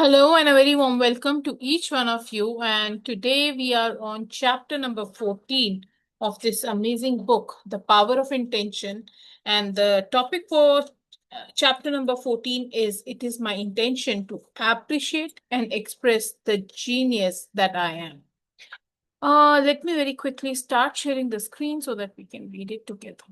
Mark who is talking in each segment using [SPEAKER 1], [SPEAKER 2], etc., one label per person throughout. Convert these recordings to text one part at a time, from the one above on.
[SPEAKER 1] Hello and a very warm welcome to each one of you. And today we are on chapter number 14 of this amazing book, The Power of Intention. And the topic for chapter number 14 is It is my intention to appreciate and express the genius that I am. Let me very quickly start sharing the screen so that we can read it together.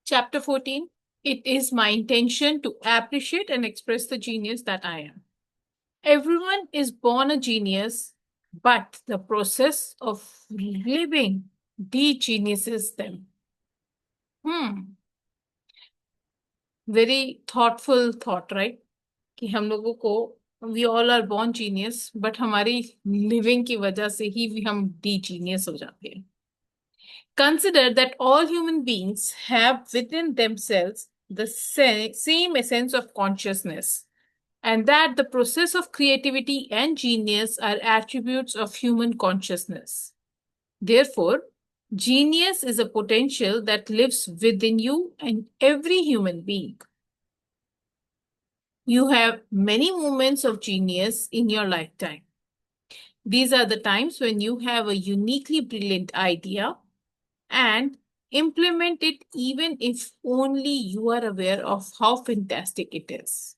[SPEAKER 1] Chapter 14, It is my intention to appreciate and express the genius that I am. Everyone is born a genius, but the process of living de-geniuses them. Very thoughtful thought, right? कि हम लोगों को we all are born genius, but हमारी living की वजह से ही हम de-genius हो जाते हैं. Consider that all human beings have within themselves the same essence of consciousness, and that the process of creativity and genius are attributes of human consciousness. Therefore, genius is a potential that lives within you and every human being. You have many moments of genius in your lifetime. These are the times when you have a uniquely brilliant idea and implement it even if only you are aware of how fantastic it is.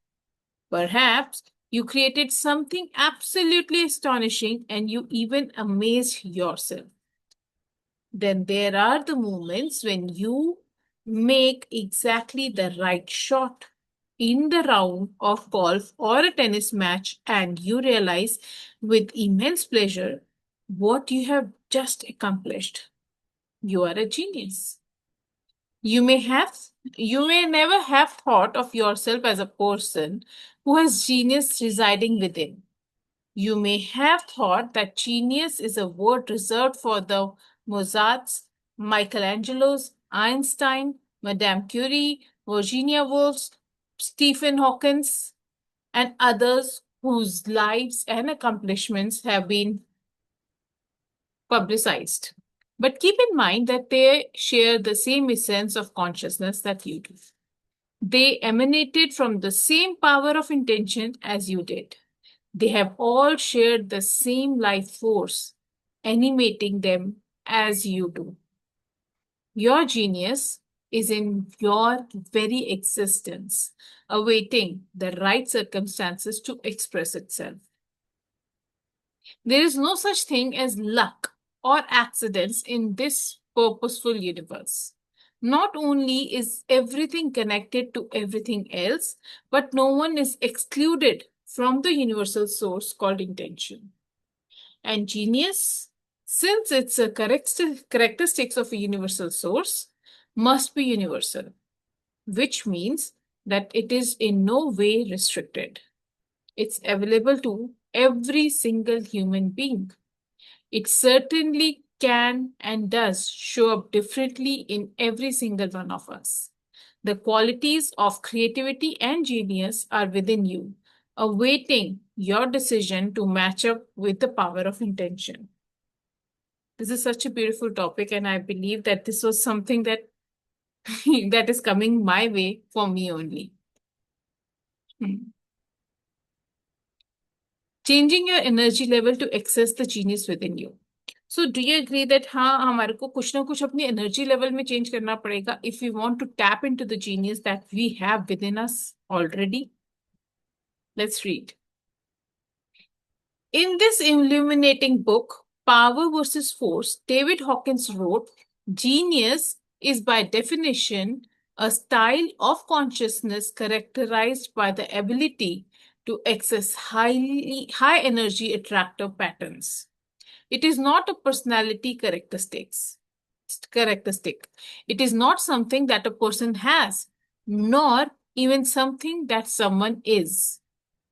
[SPEAKER 1] Perhaps you created something absolutely astonishing and you even amazed yourself. Then there are the moments when you make exactly the right shot in the round of golf or a tennis match and you realize with immense pleasure what you have just accomplished. You are a genius. You may have you may never have thought of yourself as a person who has genius residing within. You may have thought that genius is a word reserved for the Mozarts, Michelangelos, Einstein, Madame Curie, Virginia Woolf, Stephen Hawkins, and others whose lives and accomplishments have been publicized. But keep in mind that they share the same essence of consciousness that you do. They emanated from the same power of intention as you did. They have all shared the same life force, animating them as you do. Your genius is in your very existence, awaiting the right circumstances to express itself. There is no such thing as luck or accidents in this purposeful universe. Not only is everything connected to everything else, but no one is excluded from the universal source called intention. And genius, since it's a characteristics of a universal source, must be universal, which means that it is in no way restricted. It's available to every single human being. It certainly can and does show up differently in every single one of us. The qualities of creativity and genius are within you, awaiting your decision to match up with the power of intention. This is such a beautiful topic, and I believe that this was something that that is coming my way for me only. Changing your energy level to access the genius within you. So do you agree that हाँ हमारे को कुछ ना कुछ अपनी energy level में change करना पड़ेगा if we want to tap into the genius that we have within us already? Let's read. In this illuminating book, Power versus Force, David Hawkins wrote, genius is by definition a style of consciousness characterized by the ability to access high energy attractive patterns. It is not a personality characteristic. It is not something that a person has, nor even something that someone is.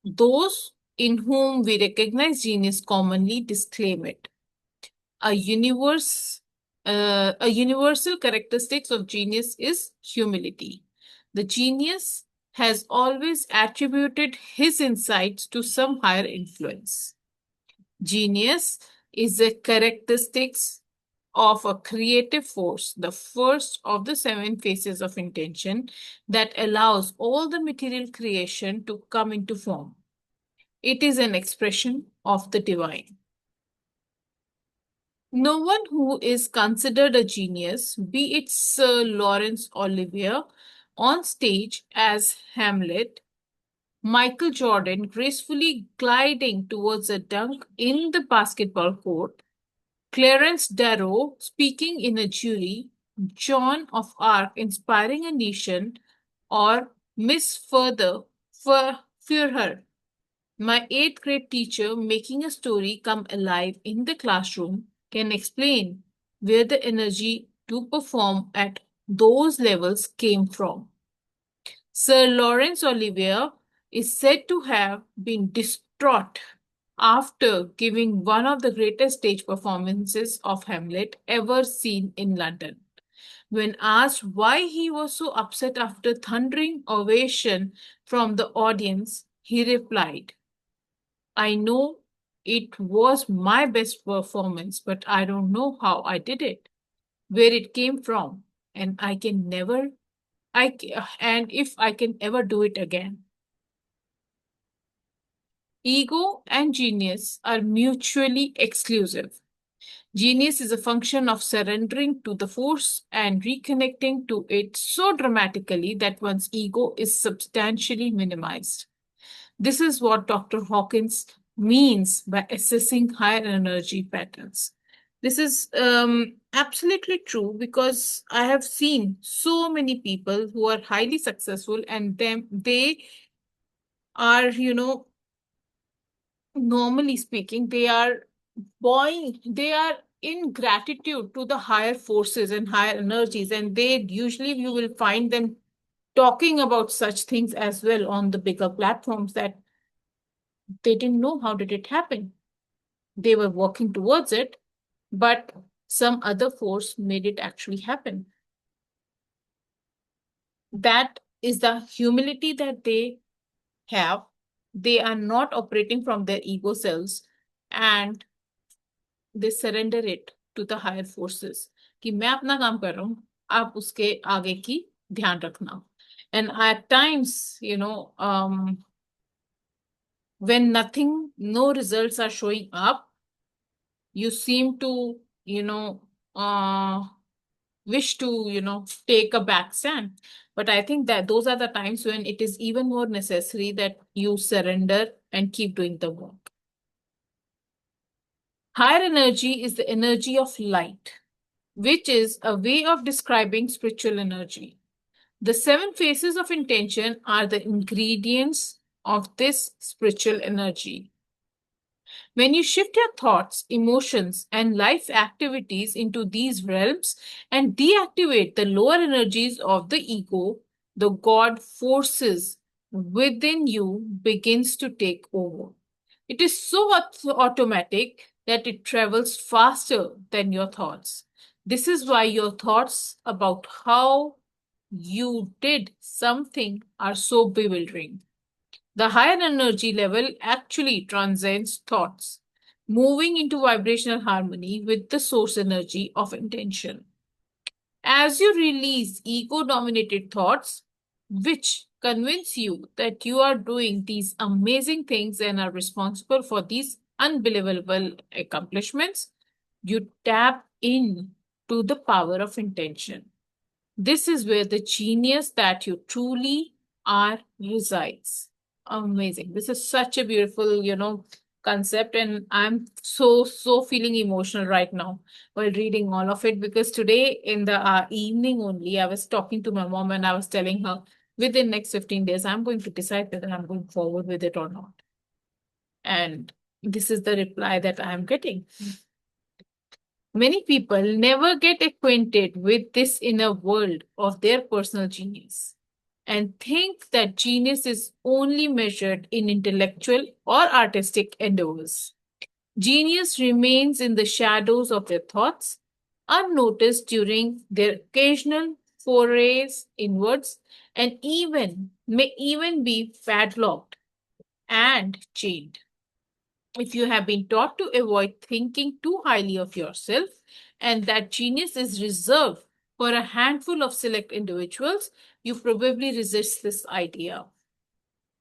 [SPEAKER 1] Those in whom we recognize genius commonly disclaim it. A universal characteristics of genius is humility. The genius has always attributed his insights to some higher influence. Genius is a characteristics of a creative force, the first of the seven phases of intention that allows all the material creation to come into form. It is an expression of the divine. No one who is considered a genius, be it Sir Laurence Olivier on stage as Hamlet, Michael Jordan gracefully gliding towards a dunk in the basketball court, Clarence Darrow speaking in a jury, Joan of Arc inspiring a nation, or Miss Furher, my eighth grade teacher making a story come alive in the classroom, can explain where the energy to perform at those levels came from. Sir Laurence Olivier is said to have been distraught after giving one of the greatest stage performances of Hamlet ever seen in London. When asked why he was so upset after thundering ovation from the audience, he replied, I know it was my best performance, but I don't know how I did it, where it came from, and I can never and if I can ever do it again. Ego and genius are mutually exclusive. Genius is a function of surrendering to the force and reconnecting to it so dramatically that one's ego is substantially minimized. This is what Dr. Hawkins means by assessing higher energy patterns. This is absolutely true because I have seen so many people who are highly successful and they are, normally speaking, they are in gratitude to the higher forces and higher energies, and they usually you will find them talking about such things as well on the bigger platforms that they didn't know how did it happen. They were working towards it, but some other force made it actually happen. That is the humility that they have. They are not operating from their ego selves and they surrender it to the higher forces कि मैं अपना काम कर रहा हूँ आप उसके आगे की ध्यान रखना. And at times, when no results are showing up, you seem to, wish to, take a back stand. But I think that those are the times when it is even more necessary that you surrender and keep doing the work. Higher energy is the energy of light, which is a way of describing spiritual energy. The seven phases of intention are the ingredients of this spiritual energy. When you shift your thoughts, emotions, and life activities into these realms and deactivate the lower energies of the ego, the God forces within you begins to take over. It is so automatic that it travels faster than your thoughts. This is why your thoughts about how you did something are so bewildering. The higher energy level actually transcends thoughts, moving into vibrational harmony with the source energy of intention. As you release ego dominated thoughts, which convince you that you are doing these amazing things and are responsible for these unbelievable accomplishments, you tap in to the power of intention. This is where the genius that you truly are resides. Amazing. This is such a beautiful, concept. And I'm so feeling emotional right now while reading all of it because today in the evening only, I was talking to my mom and I was telling her within next 15 days, I'm going to decide whether I'm going forward with it or not. And this is the reply that I'm getting. Many people never get acquainted with this inner world of their personal genius and think that genius is only measured in intellectual or artistic endeavors. Genius remains in the shadows of their thoughts, unnoticed during their occasional forays inwards, and may even be padlocked and chained. If you have been taught to avoid thinking too highly of yourself and that genius is reserved for a handful of select individuals, you probably resist this idea.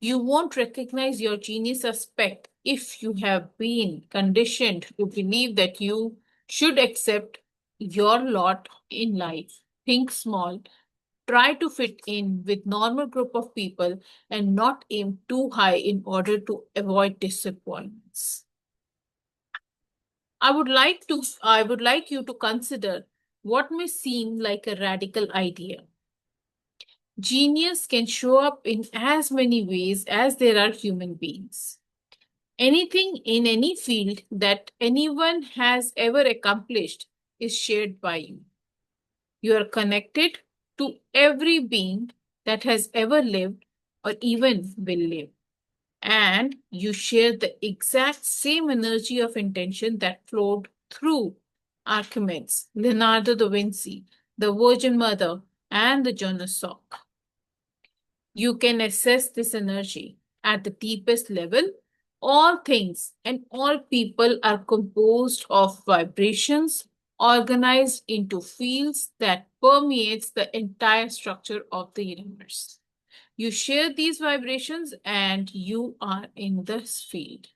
[SPEAKER 1] You won't recognize your genius aspect if you have been conditioned to believe that you should accept your lot in life, think small, try to fit in with normal group of people, and not aim too high in order to avoid disappointments. I would like you to consider what may seem like a radical idea. Genius can show up in as many ways as there are human beings. Anything in any field that anyone has ever accomplished is shared by you. You are connected to every being that has ever lived or even will live. And you share the exact same energy of intention that flowed through Archimedes, Leonardo da Vinci, the Virgin Mother, and the Jonas Salk. You can assess this energy at the deepest level. All things and all people are composed of vibrations organized into fields that permeates the entire structure of the universe. You share these vibrations and you are in this field.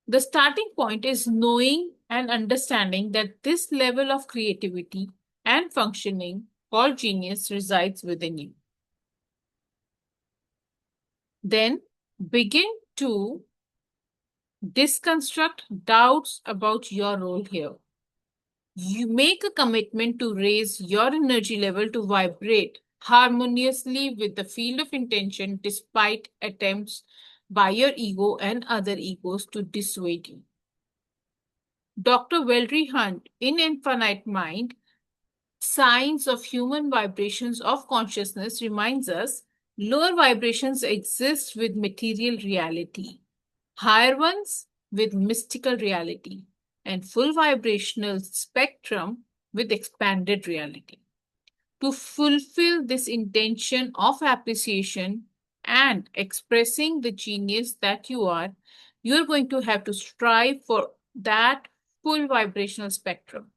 [SPEAKER 1] The starting point is knowing and understanding that this level of creativity and functioning called genius resides within you. Then begin to disconstruct doubts about your role here. You make a commitment to raise your energy level to vibrate harmoniously with the field of intention despite attempts by your ego and other egos to dissuade you. Dr. Valerie Hunt, in Infinite Mind, Science of Human Vibrations of Consciousness, reminds us lower vibrations exist with material reality, higher ones with mystical reality, and full vibrational spectrum with expanded reality. To fulfill this intention of appreciation and expressing the genius that you are, you're going to have to strive for that full vibrational spectrum.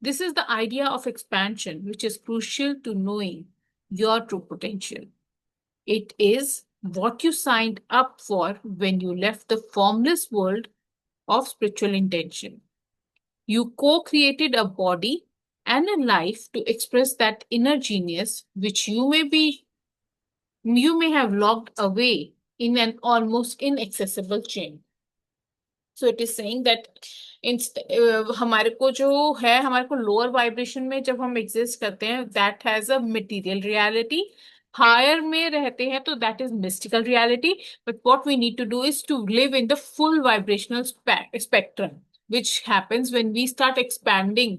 [SPEAKER 1] This is the idea of expansion, which is crucial to knowing your true potential. It is what you signed up for when you left the formless world of spiritual intention. You co created a body and a life to express that inner genius, which you may have locked away in an almost inaccessible chain. So it is saying that हमारे को जो है हमारे को lower vibration में जब हम exist करते हैं that has a material reality higher में रहते हैं तो that is mystical reality but what we need to do is to live in the full vibrational spectrum which happens when we start expanding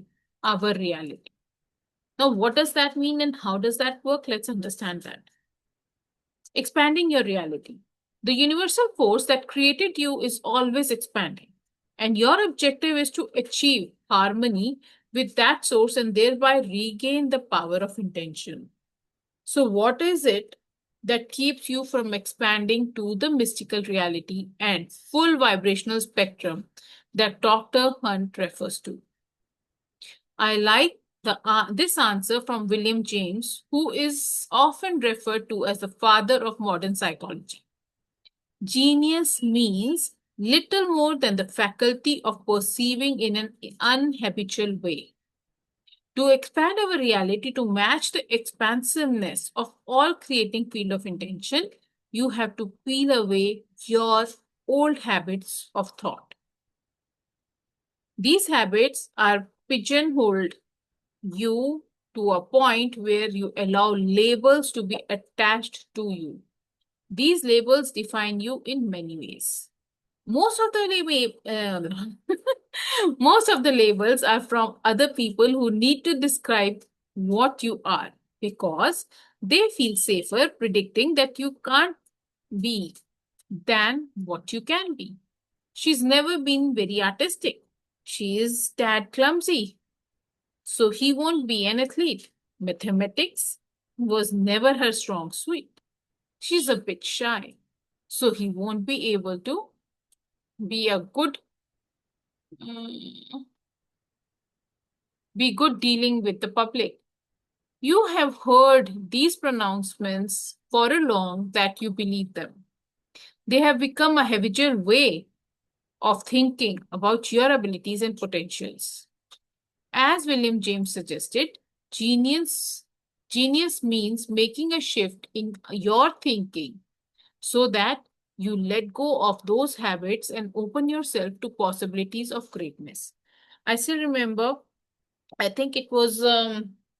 [SPEAKER 1] our reality. Now what does that mean and how does that work? Let's understand that. Expanding your reality. The universal force that created you is always expanding, and your objective is to achieve harmony with that source and thereby regain the power of intention. So, what is it that keeps you from expanding to the mystical reality and full vibrational spectrum that Dr. Hunt refers to? I like this answer from William James, who is often referred to as the father of modern psychology. Genius means little more than the faculty of perceiving in an unhabitual way. To expand our reality to match the expansiveness of all creating field of intention, you have to peel away your old habits of thought. These habits are pigeonholed you to a point where you allow labels to be attached to you. These labels define you in many ways. Most of most of the labels are from other people who need to describe what you are because they feel safer predicting that you can't be than what you can be. She's never been very artistic. She is tad clumsy. so he won't be an athlete. Mathematics was never her strong suit. She's a bit shy, so he won't be able to be a good mm, be good dealing with the public. You have heard these pronouncements for a long that you believe them. They have become a habitual way of thinking about your abilities and potentials. As William James suggested, genius genius means making a shift in your thinking so that you let go of those habits and open yourself to possibilities of greatness. I still remember, I think it was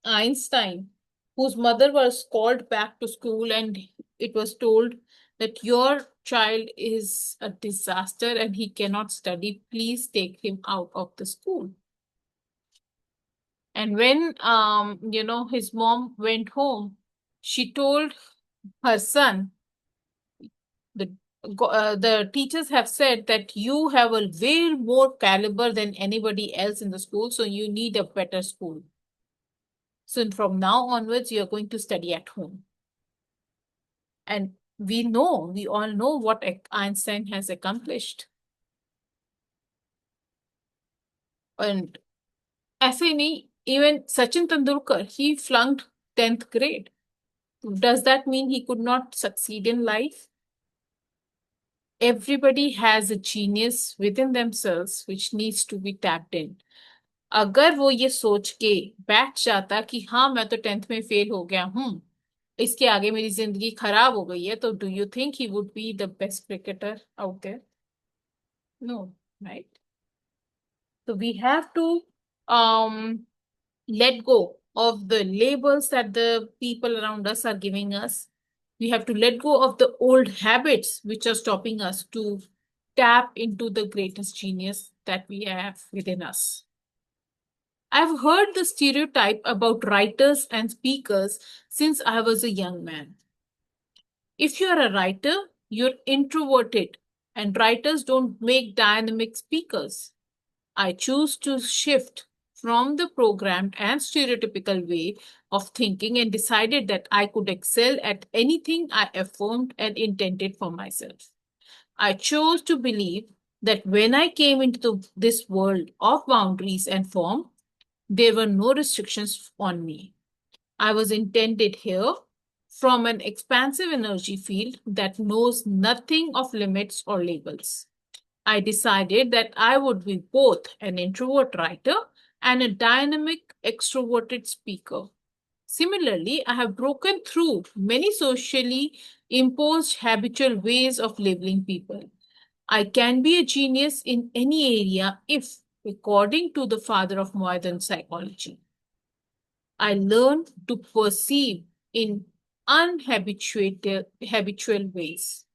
[SPEAKER 1] Einstein, whose mother was called back to school, and it was told that your child is a disaster and he cannot study. Please take him out of the school. And when his mom went home, she told her son, the the teachers have said that you have a way more caliber than anybody else in the school, so you need a better school. So from now onwards, you're going to study at home. And we all know what Einstein has accomplished. And ऐसे नहीं, even Sachin Tendulkar, he flunked 10th grade. Does that mean he could not succeed in life? Everybody has a genius within themselves which needs to be tapped in. अगर वो ये सोच के बैठ जाता कि हाँ मैं तो 10th में फेल हो गया हूँ, इसके आगे मेरी जिंदगी खराब हो गई है, तो do you think he would be the best cricketer out there? No, right? So we have to let go of the labels that the people around us are giving us. We have to let go of the old habits which are stopping us to tap into the greatest genius that we have within us. I've heard the stereotype about writers and speakers since I was a young man. If you're a writer, you're introverted, and writers don't make dynamic speakers. I choose to shift from the programmed and stereotypical way of thinking and decided that I could excel at anything I affirmed and intended for myself. I chose to believe that when I came into this world of boundaries and form, there were no restrictions on me. I was intended here from an expansive energy field that knows nothing of limits or labels. I decided that I would be both an introvert writer and a dynamic extroverted speaker. Similarly, I have broken through many socially imposed habitual ways of labeling people. I can be a genius in any area if, according to the father of modern psychology, I learned to perceive in unhabituated habitual ways.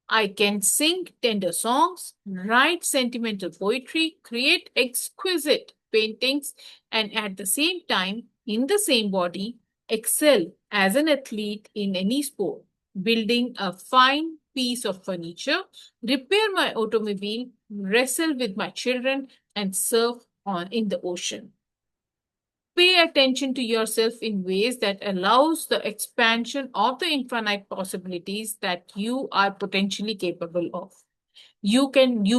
[SPEAKER 1] I can sing tender songs, write sentimental poetry, create exquisite paintings, and at the same time, in the same body, excel as an athlete in any sport, building a fine piece of furniture, repair my automobile, wrestle with my children, and surf in the ocean. Pay attention to yourself in ways that allows the expansion of the infinite possibilities that you are potentially capable of. You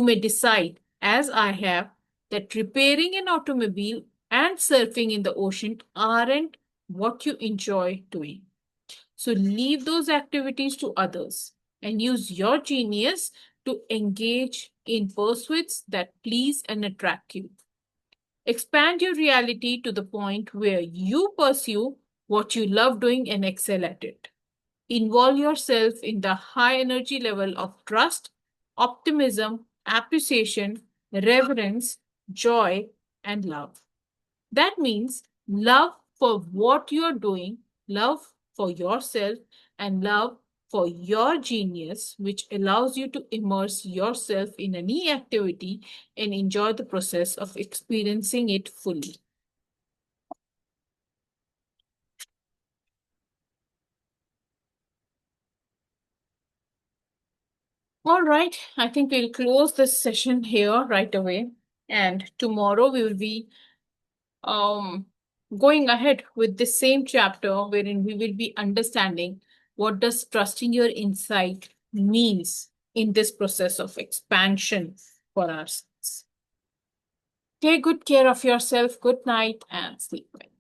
[SPEAKER 1] may decide, as I have, that repairing an automobile and surfing in the ocean aren't what you enjoy doing. So leave those activities to others and use your genius to engage in pursuits that please and attract you. Expand your reality to the point where you pursue what you love doing and excel at it. Involve yourself in the high energy level of trust, optimism, appreciation, reverence, joy, and love. That means love for what you're doing, love for yourself, and love for your genius, which allows you to immerse yourself in any activity and enjoy the process of experiencing it fully. All right, I think we'll close this session here right away. And tomorrow we will be um, going ahead with the same chapter wherein we will be understanding what does trusting your insight means in this process of expansion for ourselves. Take good care of yourself. Good night and sleep well.